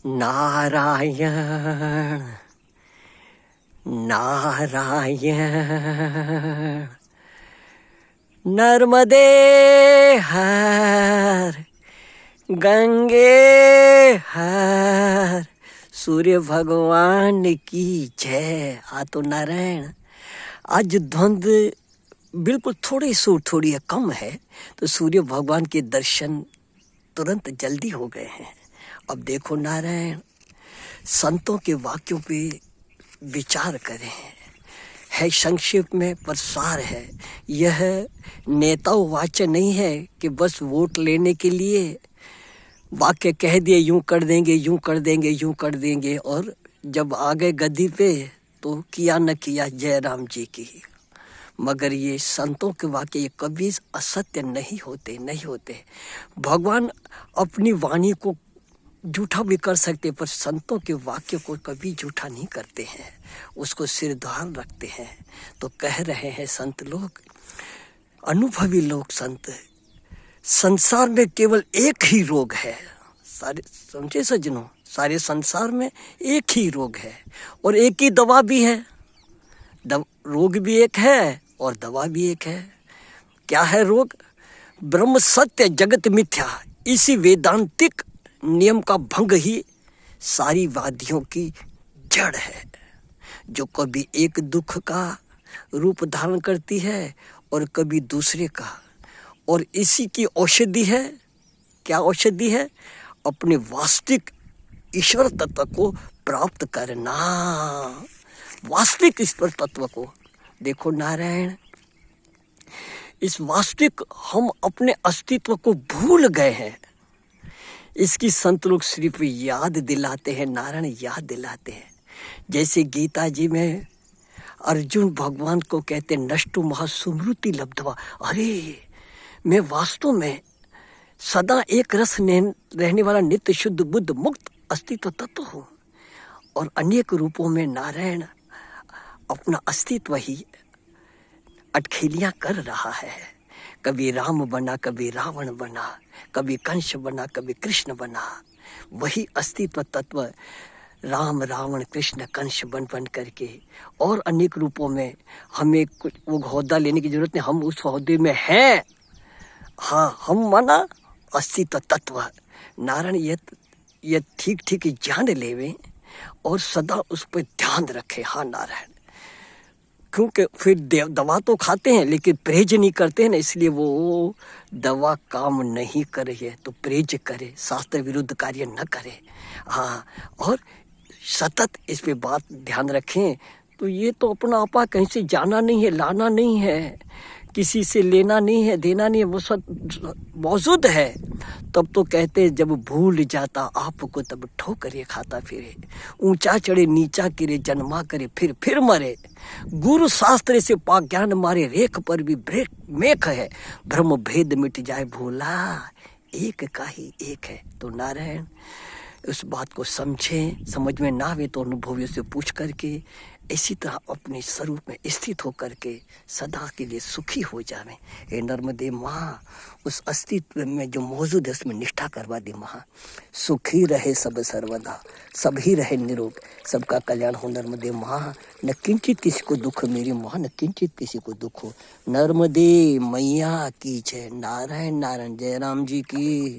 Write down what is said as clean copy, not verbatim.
नारायण नारायण नर्मदे हर गंगे हर सूर्य भगवान की जय। तो नारायण आज धुंध बिल्कुल थोड़ी कम है, तो सूर्य भगवान के दर्शन तुरंत जल्दी हो गए हैं। अब देखो नारायण, संतों के वाक्यों पे विचार करें। है संक्षेप में प्रसार है। यह नेताओं वाच्य नहीं है कि बस वोट लेने के लिए वाक्य कह दिए, यूं कर देंगे यूं कर देंगे यूं कर देंगे, और जब आ गए गद्दी पे तो किया न किया जय राम जी की। मगर ये संतों के वाक्य ये कभी असत्य नहीं होते। भगवान अपनी वाणी को झूठा भी कर सकते, पर संतों के वाक्य को कभी झूठा नहीं करते हैं, उसको सिरधार रखते हैं। तो कह रहे हैं संत लोग, अनुभवी लोग संत, संसार में केवल एक ही रोग है। सारे समझे सज्जनों, सारे संसार में एक ही रोग है और एक ही दवा भी है। रोग भी एक है और दवा भी एक है। क्या है रोग? ब्रह्म सत्य जगत मिथ्या, इसी वेदांतिक नियम का भंग ही सारी वादियों की जड़ है, जो कभी एक दुख का रूप धारण करती है और कभी दूसरे का। और इसी की औषधि है। क्या औषधि है? अपने वास्तविक ईश्वर तत्व को प्राप्त करना। वास्तविक ईश्वर तत्व को देखो नारायण, इस वास्तविक हम अपने अस्तित्व को भूल गए हैं। इसकी संत लोग सिर्फ याद दिलाते हैं, नारायण याद दिलाते हैं। जैसे गीता जी में अर्जुन भगवान को कहते नष्टो महासुमृति लब्धवा। अरे मैं वास्तव में सदा एक रस रहने वाला नित्य शुद्ध बुद्ध मुक्त अस्तित्व तत्व हूँ, और अनेक रूपों में नारायण अपना अस्तित्व ही अटखेलियाँ कर रहा है। कभी राम बना, कभी रावण बना, कभी कंस बना, कभी कृष्ण बना। वही अस्तित्व तत्व राम रावण कृष्ण कंस बन करके और अनेक रूपों में हमें कुछ वो ओहदा लेने की जरूरत नहीं, हम उस ओहदे में हैं। हाँ, हम माना अस्तित्व तत्व। नारायण ये ठीक जान लेवें और सदा उस पर ध्यान रखें। हाँ नारायण, क्योंकि फिर दवा तो खाते हैं लेकिन परहेज नहीं करते हैं ना, इसलिए वो दवा काम नहीं करे है। तो परहेज करे, शास्त्र विरुद्ध कार्य न करे। हाँ, और सतत इस पे बात ध्यान रखें। तो ये तो अपना आपा कहीं से जाना नहीं है, लाना नहीं है, किसी से लेना नहीं है, देना नहीं है, वो सब मौजूद है। तब तो कहते हैं जब भूल जाता आपको तब ठोकरे खाता फिरे, ऊंचा चढ़े नीचा गिरे, जन्मा करे फिर मरे। गुरु शास्त्र से पाक ज्ञान मारे, रेख पर भी ब्रेक मेख है, ब्रह्म भेद मिट जाए भूला, एक का ही एक है। तो नारायण उस बात को समझें, समझ में ना आवे तो अनुभवियों से पूछ करके इसी तरह अपने स्वरूप में स्थित होकर के सदा के लिए सुखी हो जावे। हे नर्मदे माँ, उस अस्तित्व में जो मौजूद है उसमें निष्ठा करवा दे माँ। सुखी रहे सब सर्वदा, सब ही रहे निरोग, सबका कल्याण हो नर्मदे माँ। न किंचित किसी को दुख मेरी माँ, न किंचित किसी को दुख हो। नर्मदे मैया की जय। नारायण नारायण, जय राम जी की।